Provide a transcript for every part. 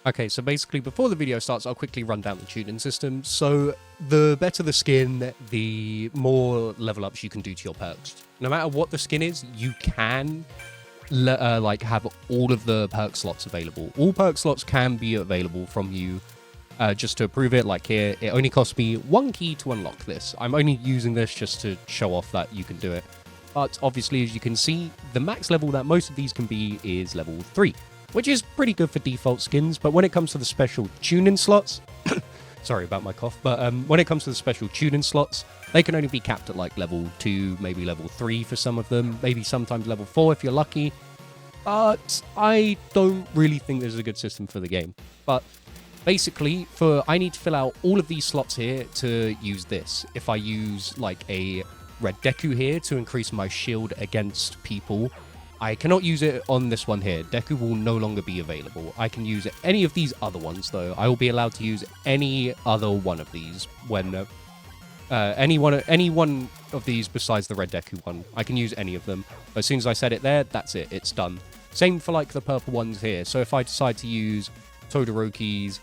Okay, so basically before the video starts, I'll quickly run down the tuning system. So the better the skin, the more level ups you can do to your perks. No matter what the skin is, you can like have all of the perk slots available. All perk slots can be available from you. Just to approve it, like here, it only costs me 1 key to unlock this. I'm only using this just to show off that you can do it. But obviously, as you can see, the max level that most of these can be is level 3, which is pretty good for default skins. But when it comes to the special tuning slots, sorry about my cough, but when it comes to the special tuning slots, they can only be capped at like level 2, maybe level 3 for some of them, maybe sometimes level 4 if you're lucky. But I don't really think this is a good system for the game. But basically, I need to fill out all of these slots here to use this. If I use like a red deku here to increase my shield against people, I cannot use it on this one here. Deku will no longer be available. I can use any of these other ones though. I will be allowed to use any other one of these when any one of these besides the red deku one. I can use any of them. As soon as I set it there, that's it. It's done. Same for like the purple ones here. So if I decide to use Todoroki's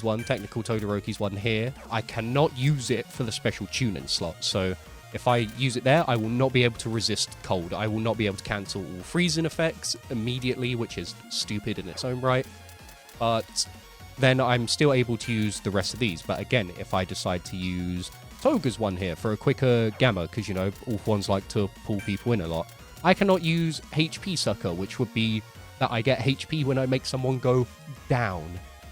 one, technical Todoroki's one here, I cannot use it for the special tuning slot. So if I use it there, I will not be able to resist cold. I will not be able to cancel all freezing effects immediately, which is stupid in its own right. But then I'm still able to use the rest of these. But again, if I decide to use Toga's one here for a quicker gamma, because, you know, all ones like to pull people in a lot, I cannot use HP Sucker, which would be that I get HP when I make someone go down.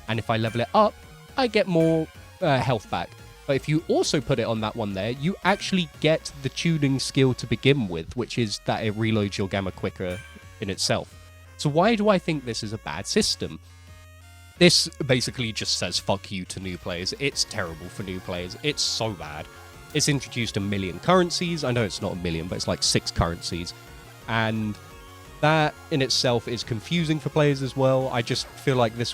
And if I level it up, I get more health back. But if you also put it on that one there, you actually get the tuning skill to begin with, which is that it reloads your gamma quicker in itself. So why do I think this is a bad system? This basically just says fuck you to new players. It's terrible for new players. It's so bad. It's introduced 1 million currencies. I know it's not 1 million, but it's like 6 currencies. And that in itself is confusing for players as well. I just feel like this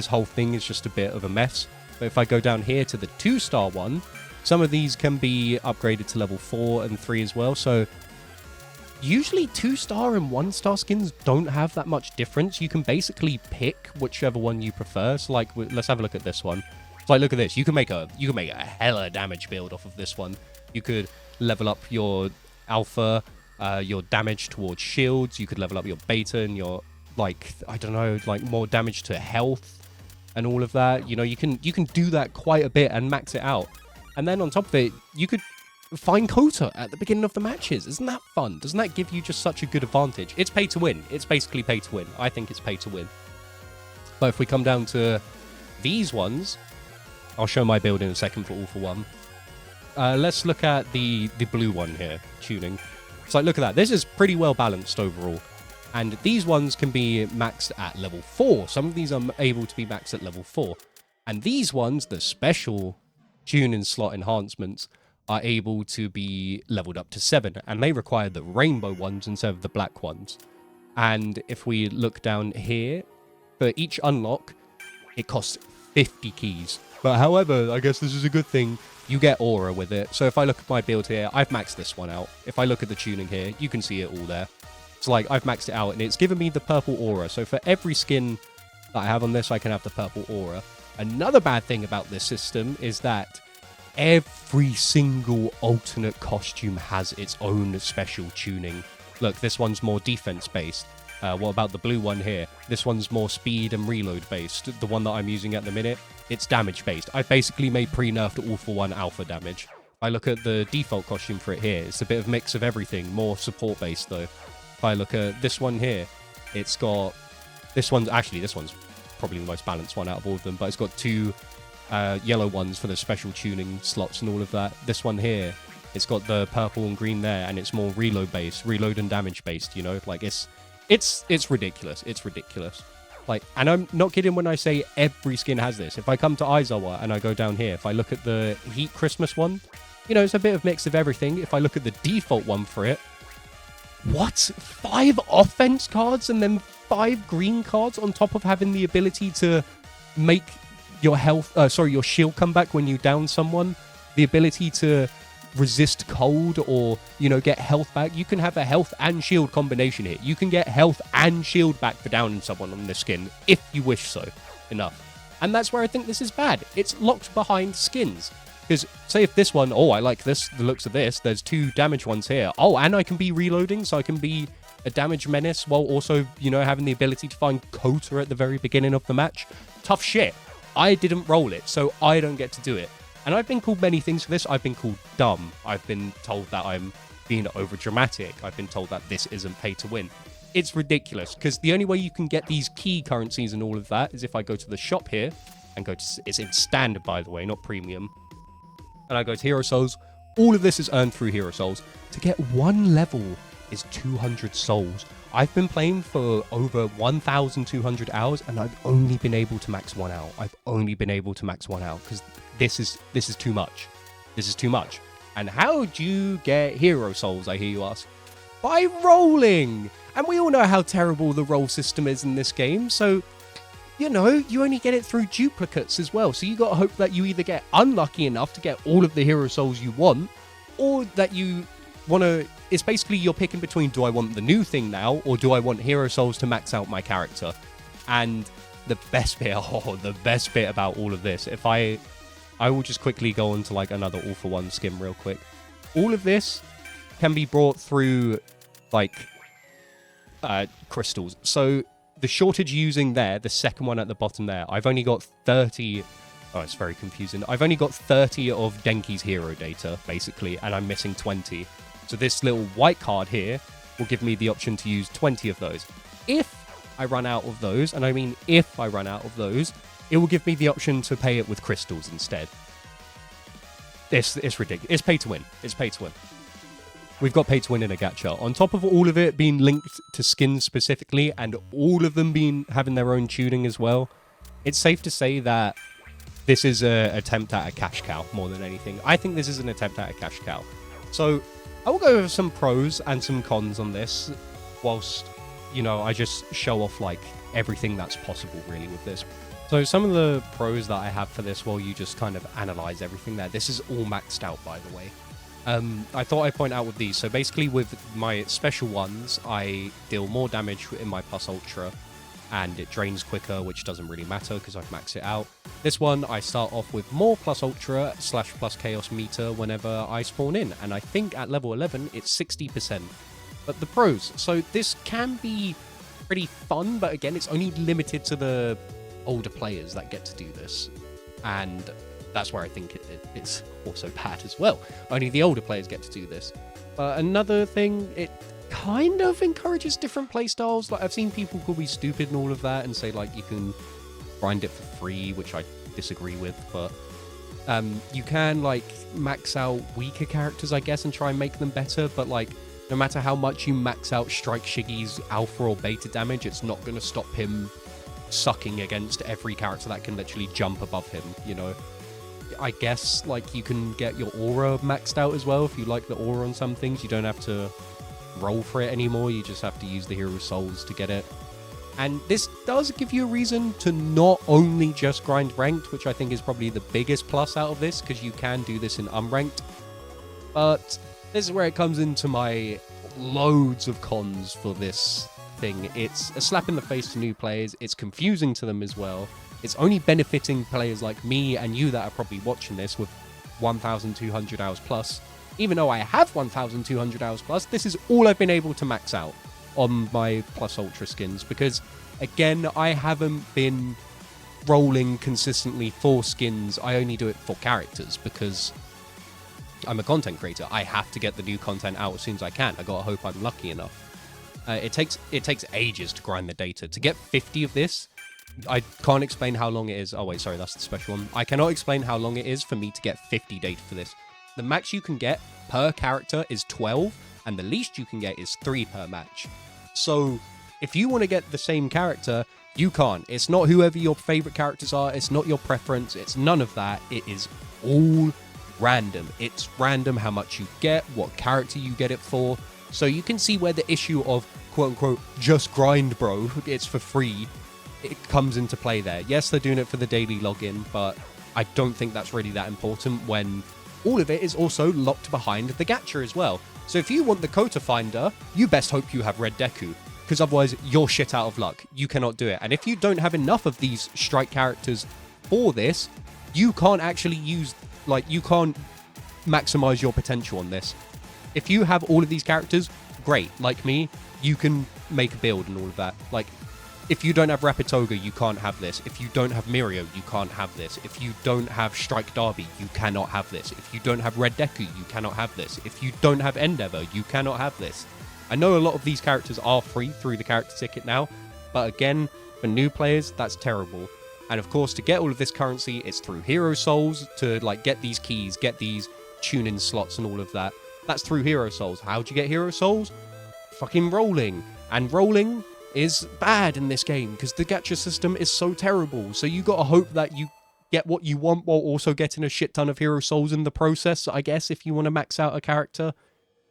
whole thing is just a bit of a mess. But if I go down here to the 2-star one, some of these can be upgraded to level 4 and 3 as well. So usually 2-star and 1-star skins don't have that much difference. You can basically pick whichever one you prefer. So like, let's have a look at this one. So like, look at this. You can make a hella damage build off of this one. You could level up your alpha, your damage towards shields. You could level up your beta and your, like, I don't know, like more damage to health and all of that. You know, you can do that quite a bit and max it out. And then on top of it, you could find Kota at the beginning of the matches. Isn't that fun? Doesn't that give you just such a good advantage? It's pay to win. It's basically pay to win. I think it's pay to win. But if we come down to these ones, I'll show my build in a second for all for one. Let's look at the blue one here, tuning. So look at that. This is pretty well balanced overall. And these ones can be maxed at level 4. Some of these are able to be maxed at level 4. And these ones, the special tuning slot enhancements, are able to be leveled up to 7. And they require the rainbow ones instead of the black ones. And if we look down here, for each unlock, it costs 50 keys. But however, I guess this is a good thing. You get aura with it. So if I look at my build here, I've maxed this one out. If I look at the tuning here, you can see it all there. So like, I've maxed it out and it's given me the purple aura. So for every skin that I have on this, I can have the purple aura. Another bad thing about this system is that every single alternate costume has its own special tuning. Look, this one's more defense based. What about the blue one here? This one's more speed and reload based. The one that I'm using at the minute, it's damage based. I've basically made pre-nerfed all for one alpha damage. I look at the default costume for it here. It's a bit of a mix of everything, more support based though. If I look at this one here, it's got... This one's probably the most balanced one out of all of them, but it's got 2 yellow ones for the special tuning slots and all of that. This one here, it's got the purple and green there, and it's more reload based, reload and damage based, you know? Like, it's ridiculous. It's ridiculous. Like, and I'm not kidding when I say every skin has this. If I come to Aizawa and I go down here, if I look at the Heat Christmas one, you know, it's a bit of mix of everything. If I look at the default one for it, what? 5 offense cards and then 5 green cards on top of having the ability to make your your shield come back when you down someone. The ability to resist cold or, you know, get health back. You can have a health and shield combination here. You can get health and shield back for downing someone on this skin, if you wish so enough. And that's where I think this is bad. It's locked behind skins. Because, say if this one, oh, I like this, the looks of this, there's 2 damage ones here. Oh, and I can be reloading, so I can be a damage menace while also, you know, having the ability to find Kota at the very beginning of the match. Tough shit. I didn't roll it, so I don't get to do it. And I've been called many things for this. I've been called dumb. I've been told that I'm being over-dramatic. I've been told that this isn't pay to win. It's ridiculous, because the only way you can get these key currencies and all of that is if I go to the shop here, and go to, it's in standard, by the way, not premium, and I go to Hero Souls. All of this is earned through Hero Souls. To get 1 level is 200 souls. I've been playing for over 1,200 hours, and I've only been able to max 1 out. I've only been able to max 1 out, because this is too much. This is too much. And how do you get Hero Souls, I hear you ask? By rolling! And we all know how terrible the roll system is in this game, so, you know, you only get it through duplicates as well. So you got to hope that you either get unlucky enough to get all of the Hero Souls you want, or that you want to... It's basically you're picking between, do I want the new thing now, or do I want Hero Souls to max out my character? And the best bit, the best bit about all of this, if I will just quickly go on to like another All for One skim real quick. All of this can be brought through like crystals. So the shortage using there, the second one at the bottom there, I've only got 30... Oh, it's very confusing. I've only got 30 of Denki's hero data, basically, and I'm missing 20. So this little white card here will give me the option to use 20 of those. If I run out of those, and I mean if I run out of those, it will give me the option to pay it with crystals instead. It's ridiculous. It's pay to win. It's pay to win. We've got pay to win in a gacha. On top of all of it being linked to skins specifically, and all of them having their own tuning as well, it's safe to say that this is an attempt at a cash cow more than anything. I think this is an attempt at a cash cow. So I will go over some pros and some cons on this, whilst, you know, I just show off like everything that's possible really with this. So some of the pros that I have for this, while you just kind of analyze everything there, this is all maxed out, by the way. I thought I'd point out with these. So basically with my special ones, I deal more damage in my plus ultra, and it drains quicker, which doesn't really matter because I've maxed it out. This one, I start off with more plus ultra / plus chaos meter whenever I spawn in, and I think at level 11 it's 60%. But the pros, so this can be pretty fun, but again, it's only limited to the older players that get to do this, and that's where I think it's also bad as well. Only the older players get to do this. But another thing, it kind of encourages different playstyles. Like, I've seen people call me stupid and all of that and say like you can grind it for free, which I disagree with, but you can like max out weaker characters, I guess, and try and make them better, but like no matter how much you max out Strike Shiggy's alpha or beta damage, it's not going to stop him sucking against every character that can literally jump above him, you know. I guess like you can get your aura maxed out as well. If you like the aura on some things, you don't have to roll for it anymore, you just have to use the hero souls to get it. And this does give you a reason to not only just grind ranked, which I think is probably the biggest plus out of this, because you can do this in unranked. But this is where it comes into my loads of cons for this thing. It's a slap in the face to new players, it's confusing to them as well, it's only benefiting players like me and you that are probably watching this with 1,200 hours plus. Even though I have 1,200 hours plus, this is all I've been able to max out on my plus ultra skins, because again, I haven't been rolling consistently for skins. I only do it for characters because I'm a content creator. I have to get the new content out as soon as I can. I gotta hope I'm lucky enough. It takes ages to grind the data. To get 50 of this, I can't explain how long it is. Oh wait, sorry, that's the special one. I cannot explain how long it is for me to get 50 data for this. The max you can get per character is 12, and the least you can get is 3 per match. So if you want to get the same character, you can't. It's not whoever your favorite characters are. It's not your preference. It's none of that. It is all random. It's random how much you get, what character you get it for. So you can see where the issue of quote unquote just grind, bro, it's for free, it comes into play there. Yes, they're doing it for the daily login, but I don't think that's really that important when all of it is also locked behind the gacha as well. So if you want the Kota Finder, you best hope you have red deku, because otherwise you're shit out of luck. You cannot do it. And if you don't have enough of these strike characters for this, you can't actually use, like, you can't maximize your potential on this. If you have all of these characters, great. Like me, you can make a build and all of that. Like, if you don't have Rapid Toga, you can't have this. If you don't have Mirio, you can't have this. If you don't have Strike Dabi, you cannot have this. If you don't have Red Deku, you cannot have this. If you don't have Endeavor, you cannot have this. I know a lot of these characters are free through the character ticket now, but again, for new players, that's terrible. And of course, to get all of this currency, it's through Hero Souls to, like, get these keys, get these tune-in slots and all of that. That's through Hero Souls. How do you get Hero Souls? Fucking rolling. And rolling is bad in this game because the gacha system is so terrible. So you gotta hope that you get what you want while also getting a shit ton of Hero Souls in the process, I guess, if you want to max out a character.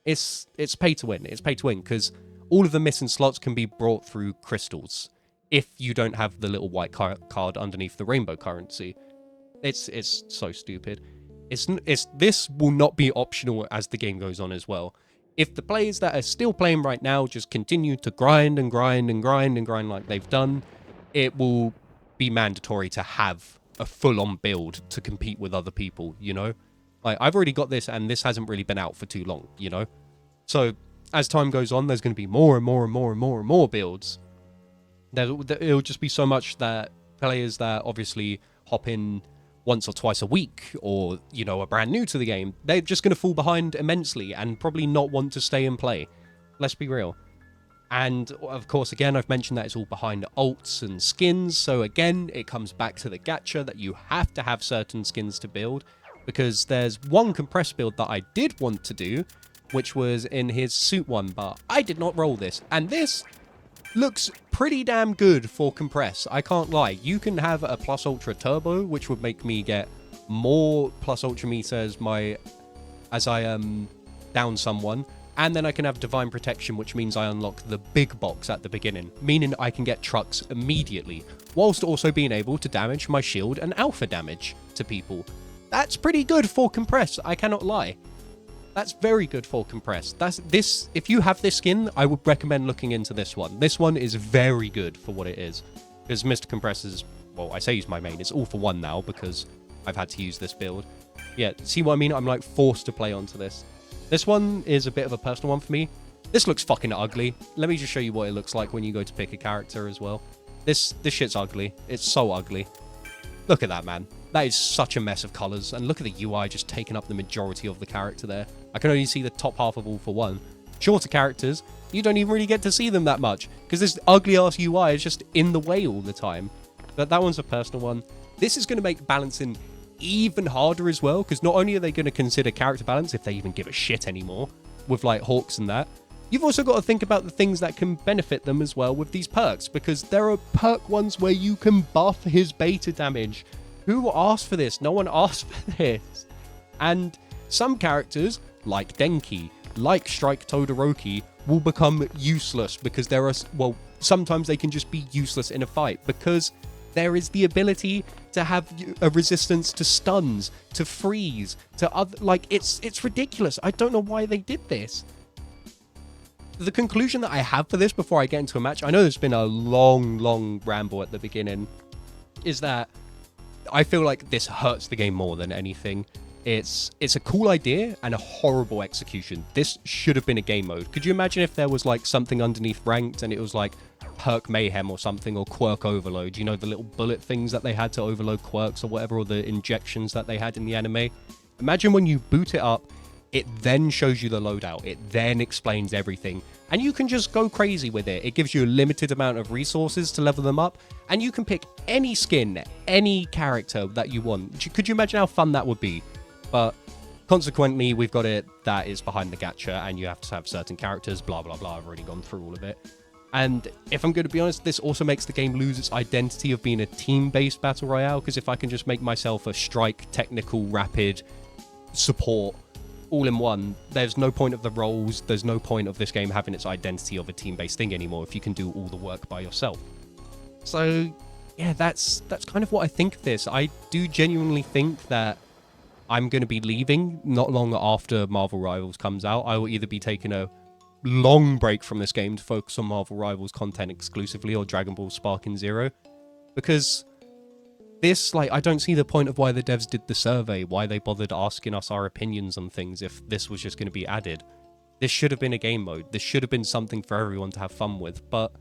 It's pay to win. It's pay to win because all of the missing slots can be brought through crystals if you don't have the little white card underneath the rainbow currency. It's so stupid. This will not be optional as the game goes on as well. If the players that are still playing right now just continue to grind and grind and grind and grind like they've done, it will be mandatory to have a full-on build to compete with other people, you know? Like, I've already got this, and this hasn't really been out for too long, you know? So, as time goes on, there's going to be more and more and more and more and more builds. It'll just be so much that players that obviously hop in once or twice a week, or, you know, are brand new to the game, they're just going to fall behind immensely and probably not want to stay and play. Let's be real. And, of course, again, I've mentioned that it's all behind alts and skins, so again, it comes back to the gacha that you have to have certain skins to build, because there's one compressed build that I did want to do, which was in his suit one, but I did not roll this. And this looks pretty damn good for compress, I can't lie. You can have a plus ultra turbo, which would make me get more plus ultra meter as I down someone, and then I can have divine protection, which means I unlock the big box at the beginning, meaning I can get trucks immediately, whilst also being able to damage my shield and alpha damage to people. That's pretty good for compress, I cannot lie. That's very good for compress. If you have this skin, I would recommend looking into this one. This one is very good for what it is. Because Mr. Compress is, well, I say he's my main. It's all for one now because I've had to use this build. Yeah, see what I mean? I'm like forced to play onto this. This one is a bit of a personal one for me. This looks fucking ugly. Let me just show you what it looks like when you go to pick a character as well. This shit's ugly. It's so ugly. Look at that, man. That is such a mess of colors. And look at the UI just taking up the majority of the character there. I can only see the top half of all for one. Shorter characters, you don't even really get to see them that much because this ugly-ass UI is just in the way all the time. But that one's a personal one. This is going to make balancing even harder as well, because not only are they going to consider character balance, if they even give a shit anymore, with like hawks and that, you've also got to think about the things that can benefit them as well with these perks, because there are perk ones where you can buff his beta damage. Who asked for this? No one asked for this. And some characters, like Denki, like Strike Todoroki, will become useless because there are, well, sometimes they can just be useless in a fight because there is the ability to have a resistance to stuns, to freeze, to other, like, it's ridiculous. I don't know why they did this. The conclusion that I have for this before I get into a match, I know there's been a long ramble at the beginning, is that I feel like this hurts the game more than anything. It's a cool idea and a horrible execution. This should have been a game mode. Could you imagine if there was like something underneath ranked and it was like Perk Mayhem or something, or Quirk Overload? You know, the little bullet things that they had to overload quirks or whatever, or the injections that they had in the anime. Imagine when you boot it up, it then shows you the loadout. It then explains everything. And you can just go crazy with it. It gives you a limited amount of resources to level them up. And you can pick any skin, any character that you want. Could you imagine how fun that would be? But consequently, we've got it that is behind the gacha, and you have to have certain characters, blah, blah, blah. I've already gone through all of it. And if I'm going to be honest, this also makes the game lose its identity of being a team-based battle royale, because if I can just make myself a strike, technical, rapid, support, all in one, there's no point of the roles, there's no point of this game having its identity of a team-based thing anymore if you can do all the work by yourself. So, yeah, that's kind of what I think of this. I do genuinely think that I'm going to be leaving not long after Marvel Rivals comes out. I will either be taking a long break from this game to focus on Marvel Rivals content exclusively, or Dragon Ball Sparking Zero, because this, like, I don't see the point of why the devs did the survey, why they bothered asking us our opinions on things if this was just going to be added. This should have been a game mode. This should have been something for everyone to have fun with, but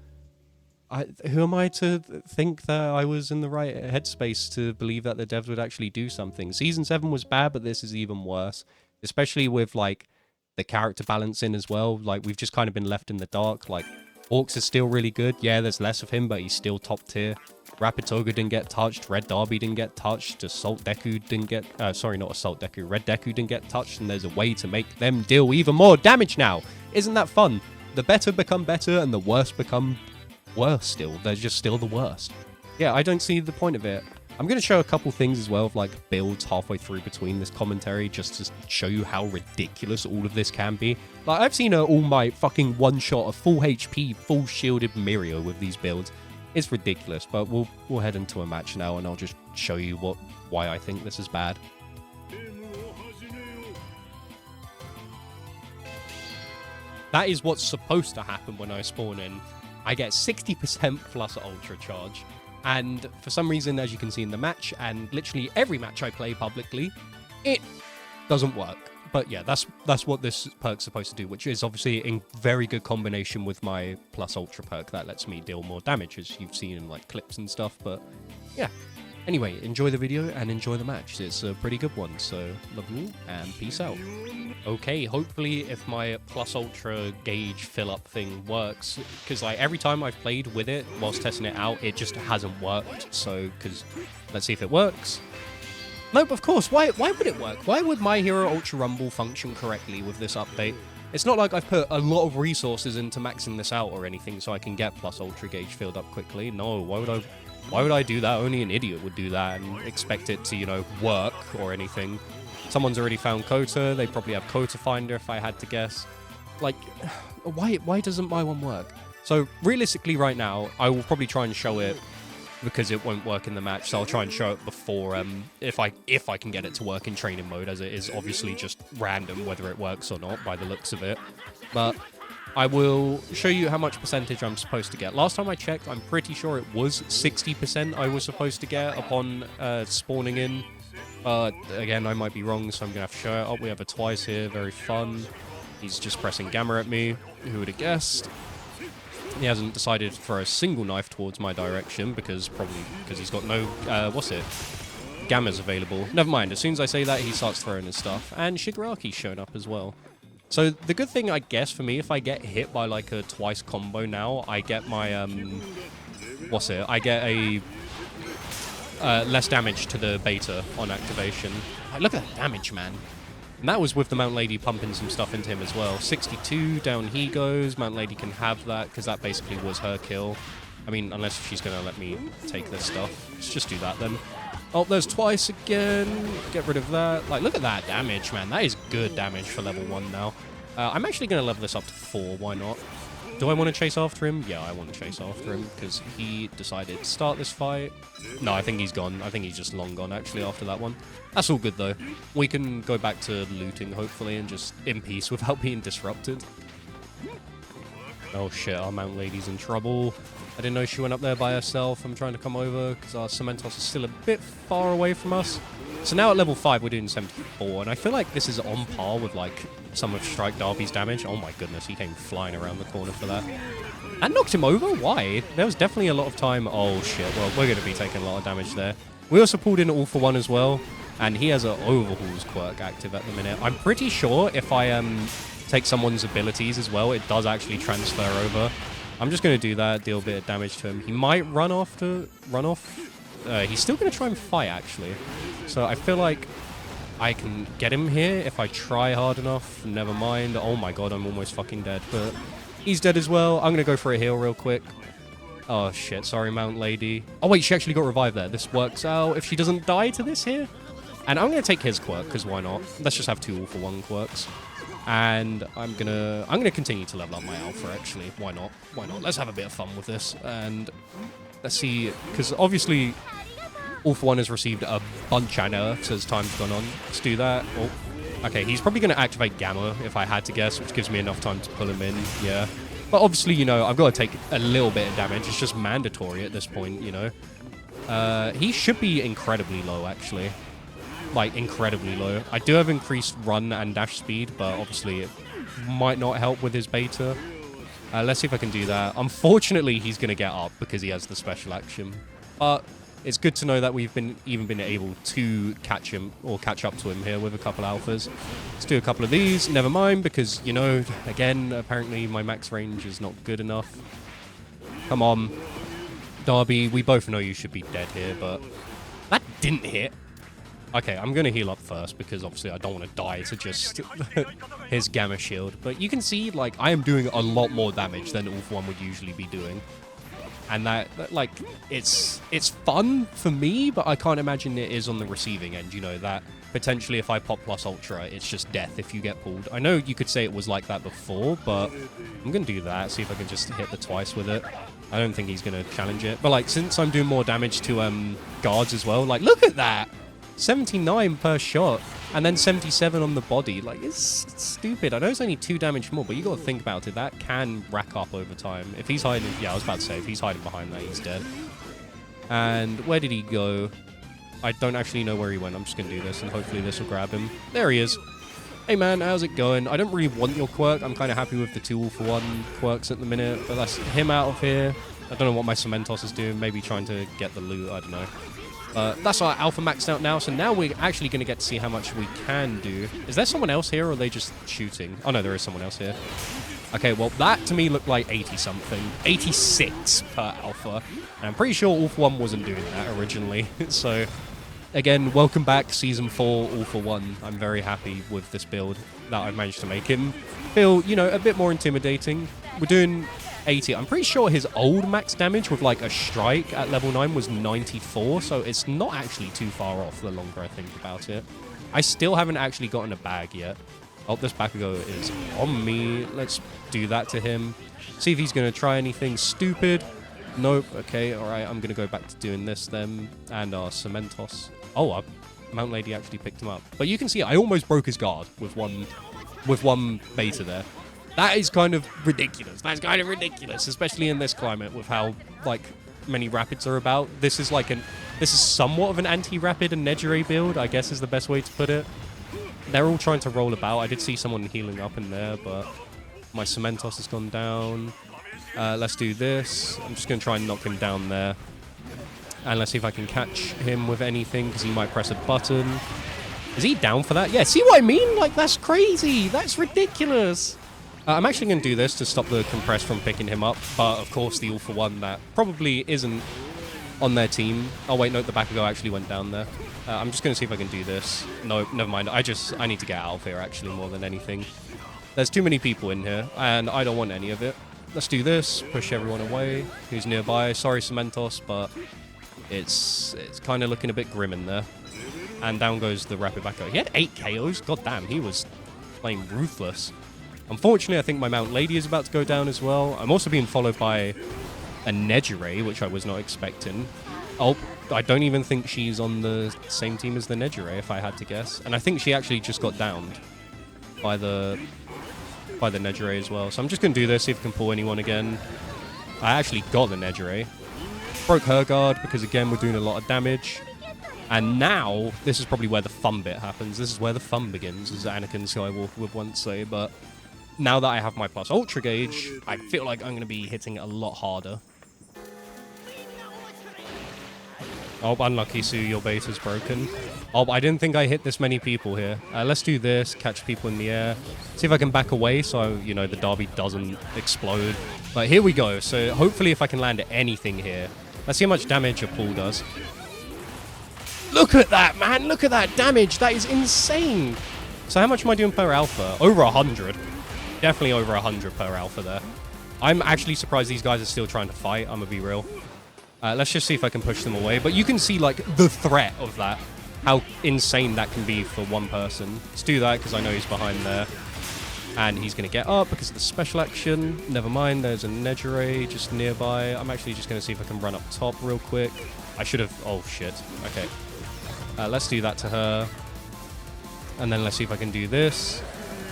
who am I to think that I was in the right headspace to believe that the devs would actually do something? Season 7 was bad, but this is even worse, especially with, like, the character balance in as well. Like, we've just kind of been left in the dark. Like, Orcs is still really good. Yeah, there's less of him, but he's still top tier. Rapid Toga didn't get touched. Red Dabi didn't get touched. Assault Deku didn't get... sorry, not Assault Deku. Red Deku didn't get touched, and there's a way to make them deal even more damage now. Isn't that fun? The better become better, and the worse become worse still. They're just still the worst. Yeah, I don't see the point of it. I'm going to show a couple things as well of, like, builds halfway through between this commentary, just to show you how ridiculous all of this can be. Like, I've seen All Might fucking one-shot a full HP, full shielded Mirio with these builds. It's ridiculous, but we'll head into a match now, and I'll just show you why I think this is bad. That is what's supposed to happen when I spawn in. I get 60% plus Ultra Charge. And for some reason, as you can see in the match, and literally every match I play publicly, it doesn't work. But yeah, that's what this perk's supposed to do, which is obviously in very good combination with my plus Ultra perk that lets me deal more damage, as you've seen in, like, clips and stuff. But yeah. Anyway, enjoy the video and enjoy the match. It's a pretty good one, so love you all, and peace out. Okay, hopefully if my plus ultra gauge fill-up thing works, because, like, every time I've played with it whilst testing it out, it just hasn't worked. So, because let's see if it works. Nope, of course. Why would it work? Why would My Hero Ultra Rumble function correctly with this update? It's not like I've put a lot of resources into maxing this out or anything so I can get plus ultra gauge filled up quickly. No, why would I do that? Only an idiot would do that and expect it to, you know, work or anything. Someone's already found Kota. They probably have Kota Finder if I had to guess. Like, why doesn't my one work? So realistically right now, I will probably try and show it because it won't work in the match. So I'll try and show it before, if I can get it to work in training mode, as it is obviously just random whether it works or not by the looks of it. But I will show you how much percentage I'm supposed to get. Last time I checked, I'm pretty sure it was 60% I was supposed to get upon spawning in. Again, I might be wrong, so I'm going to have to show it. Oh, we have a twice here. Very fun. He's just pressing Gamma at me. Who would have guessed? He hasn't decided to throw a single knife towards my direction, probably because he's got no... Gamma's available. Never mind. As soon as I say that, he starts throwing his stuff. And Shigaraki's shown up as well. So the good thing, I guess, for me, if I get hit by, like, a twice combo now, I get my, I get a less damage to the beta on activation. Like, look at that damage, man. And that was with the Mount Lady pumping some stuff into him as well. 62, down he goes. Mount Lady can have that, because that basically was her kill. I mean, unless she's going to let me take this stuff. Let's just do that, then. Oh, there's twice again. Get rid of that. Like, look at that damage, man. That is good damage for level 1 now. I'm actually going to level this up to 4. Why not? Do I want to chase after him? Yeah, I want to chase after him because he decided to start this fight. No, I think he's gone. I think he's just long gone, actually, after that one. That's all good, though. We can go back to looting, hopefully, and just in peace without being disrupted. Oh, shit. Our Mount Lady's in trouble. I didn't know she went up there by herself. I'm trying to come over because our Cementos is still a bit far away from us. So now at level 5, we're doing 74, and I feel like this is on par with, like, some of Strike Darby's damage. Oh my goodness, he came flying around the corner for that. That knocked him over? Why? There was definitely a lot of time. Oh shit, well, we're going to be taking a lot of damage there. We also pulled in All for One as well, and he has an Overhaul's quirk active at the minute. I'm pretty sure if I take someone's abilities as well, it does actually transfer over. I'm just going to do that, deal a bit of damage to him. He might run off. He's still going to try and fight, actually. So I feel like I can get him here if I try hard enough. Never mind. Oh my god, I'm almost fucking dead. But he's dead as well. I'm going to go for a heal real quick. Oh shit, sorry Mount Lady. Oh wait, she actually got revived there. This works out if she doesn't die to this here. And I'm going to take his quirk, because why not? Let's just have 2 All for One quirks. And I'm gonna continue to level up my Alpha, actually. Why not? Why not? Let's have a bit of fun with this. And let's see, because obviously All for One has received a bunch of nerfs as time's gone on. Let's do that. Oh, okay, he's probably going to activate Gamma, if I had to guess, which gives me enough time to pull him in, yeah. But obviously, you know, I've got to take a little bit of damage. It's just mandatory at this point, you know. He should be incredibly low, actually. Like, incredibly low. I do have increased run and dash speed, but obviously it might not help with his beta. Let's see if I can do that. Unfortunately, he's going to get up because he has the special action. But it's good to know that we've been able to catch him or catch up to him here with a couple alphas. Let's do a couple of these. Never mind, because, you know, again, apparently my max range is not good enough. Come on. Dabi, we both know you should be dead here, but that didn't hit. Okay, I'm going to heal up first because obviously I don't want to die to just his Gamma Shield. But you can see, like, I am doing a lot more damage than All for One would usually be doing. And that like, it's fun for me, but I can't imagine it is on the receiving end, you know, that potentially if I pop plus Ultra, it's just death if you get pulled. I know you could say it was like that before, but I'm going to do that, see if I can just hit the twice with it. I don't think he's going to challenge it. But, like, since I'm doing more damage to guards as well, like, look at that! 79 per shot, and then 77 on the body. Like, it's stupid. I know it's only 2 damage more, but you got to think about it. That can rack up over time. If he's hiding... Yeah, I was about to say, if he's hiding behind that, he's dead. And where did he go? I don't actually know where he went. I'm just going to do this, and hopefully this will grab him. There he is. Hey, man, how's it going? I don't really want your quirk. I'm kind of happy with the 2 All for One quirks at the minute, but that's him out of here. I don't know what my Cementos is doing. Maybe trying to get the loot. I don't know. That's our alpha maxed out now, so now we're actually going to get to see how much we can do. Is there someone else here, or are they just shooting? Oh, no, there is someone else here. Okay, well, that to me looked like 80-something. 86 per alpha. And I'm pretty sure All for One wasn't doing that originally. So, again, welcome back, Season 4, All for One. I'm very happy with this build that I've managed to make him feel, you know, a bit more intimidating. We're doing 80. I'm pretty sure his old max damage with like a strike at level 9 was 94, so it's not actually too far off the longer I think about it. I still haven't actually gotten a bag yet. Oh, this bakugo is on me. Let's do that to him. See if he's going to try anything stupid. Nope. Okay, alright, I'm going to go back to doing this then. And our Cementos. Oh, our Mount Lady actually picked him up. But you can see I almost broke his guard with one beta there. That is kind of ridiculous. That's kind of ridiculous, especially in this climate with how, like, many rapids are about. This is somewhat of an anti-rapid and Nejire build, I guess is the best way to put it. They're all trying to roll about. I did see someone healing up in there, but my Cementos has gone down. Let's do this. I'm just going to try and knock him down there. And let's see if I can catch him with anything, because he might press a button. Is he down for that? Yeah, see what I mean? Like, that's crazy. That's ridiculous. I'm actually going to do this to stop the compress from picking him up, but of course the All for One that probably isn't on their team. Oh wait, no, the bakugo actually went down there. I'm just going to see if I can do this. No, never mind. I need to get out of here actually more than anything. There's too many people in here, and I don't want any of it. Let's do this. Push everyone away who's nearby. Sorry, Cementos, but it's kind of looking a bit grim in there. And down goes the rapid bakugo. He had 8 KOs. God damn, he was playing ruthless. Unfortunately, I think my Mount Lady is about to go down as well. I'm also being followed by a Nejire, which I was not expecting. Oh, I don't even think she's on the same team as the Nejire, if I had to guess. And I think she actually just got downed by the Nejire as well. So I'm just going to do this, see if I can pull anyone again. I actually got the Nejire. Broke her guard, because again, we're doing a lot of damage. And now, this is probably where the fun bit happens. This is where the fun begins, as Anakin Skywalker would once say, but now that I have my plus ultra gauge, I feel like I'm going to be hitting it a lot harder. Oh, unlucky, Sue, your base is broken. Oh, I didn't think I hit this many people here. Let's do this, catch people in the air. See if I can back away so, you know, the Dabi doesn't explode. But here we go. So hopefully if I can land anything here. Let's see how much damage a pull does. Look at that, man! Look at that damage! That is insane! So how much am I doing per alpha? Over 100. Definitely over 100 per alpha there. I'm actually surprised these guys are still trying to fight, I'm gonna be real. Let's just see if I can push them away. But you can see, like, the threat of that. How insane that can be for one person. Let's do that, because I know he's behind there. And he's going to get up because of the special action. Never mind, there's a Nejire just nearby. I'm actually just going to see if I can run up top real quick. I should have... Oh, shit. Okay. Let's do that to her. And then let's see if I can do this.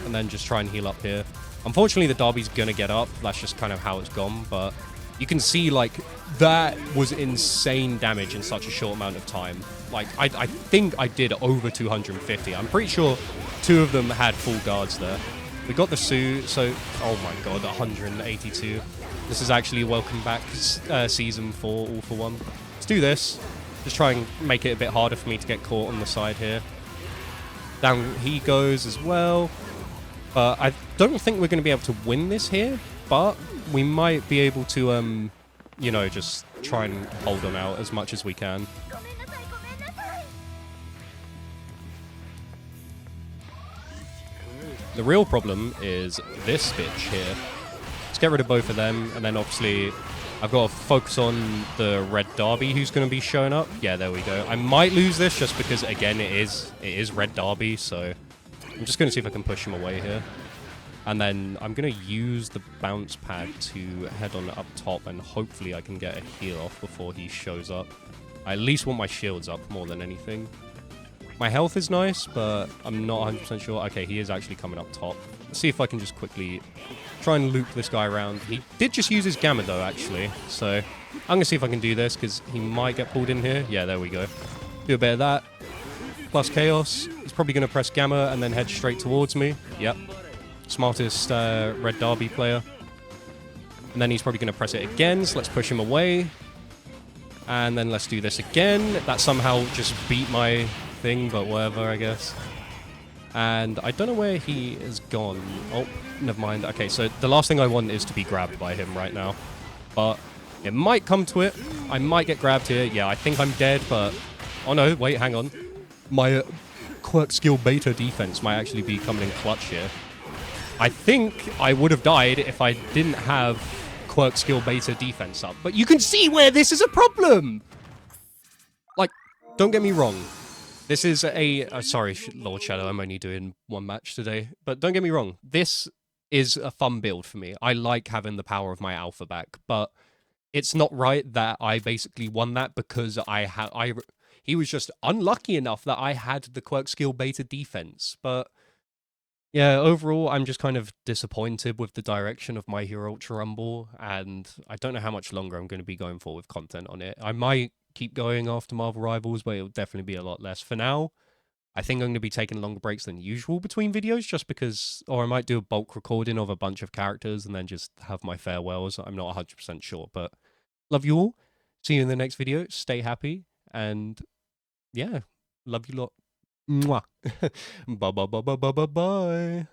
And then just try and heal up here. Unfortunately, the Dabi's going to get up. That's just kind of how it's gone. But you can see, like, that was insane damage in such a short amount of time. Like, I think I did over 250. I'm pretty sure 2 of them had full guards there. We got the suit, so... Oh my god, 182. This is actually welcome back season 4, all for one. Let's do this. Just try and make it a bit harder for me to get caught on the side here. Down he goes as well. I don't think we're going to be able to win this here, but we might be able to, you know, just try and hold on out as much as we can. The real problem is this bitch here. Let's get rid of both of them, and then obviously I've got to focus on the red Dabi who's going to be showing up. Yeah, there we go. I might lose this just because, again, it is red Dabi, so I'm just going to see if I can push him away here. And then I'm going to use the bounce pad to head on up top, and hopefully I can get a heal off before he shows up. I at least want my shields up more than anything. My health is nice, but I'm not 100% sure. Okay, he is actually coming up top. Let's see if I can just quickly try and loop this guy around. He did just use his gamma, though, actually. So I'm going to see if I can do this, because he might get pulled in here. Yeah, there we go. Do a bit of that. Plus chaos. He's probably going to press gamma and then head straight towards me. Yep. Smartest red Dabi player. And then he's probably going to press it again, so let's push him away. And then let's do this again. That somehow just beat my thing, but whatever, I guess. And I don't know where he is gone. Oh, never mind. Okay, so the last thing I want is to be grabbed by him right now. But it might come to it. I might get grabbed here. Yeah, I think I'm dead, but... Oh no, wait, hang on. My quirk skill beta defense might actually be coming in clutch here. I think I would have died if I didn't have quirk skill beta defense up. But you can see where this is a problem! Like, don't get me wrong. This is sorry, Lord Shadow, I'm only doing one match today. But don't get me wrong. This is a fun build for me. I like having the power of my alpha back. But it's not right that I basically won that because he was just unlucky enough that I had the quirk skill beta defense. But... yeah, overall, I'm just kind of disappointed with the direction of My Hero Ultra Rumble, and I don't know how much longer I'm going to be going for with content on it. I might keep going after Marvel Rivals, but it'll definitely be a lot less. For now, I think I'm going to be taking longer breaks than usual between videos, just because, or I might do a bulk recording of a bunch of characters and then just have my farewells. I'm not 100% sure, but love you all. See you in the next video. Stay happy, and yeah, love you lot. Mwah. Bye bye bye bye bye bye bye.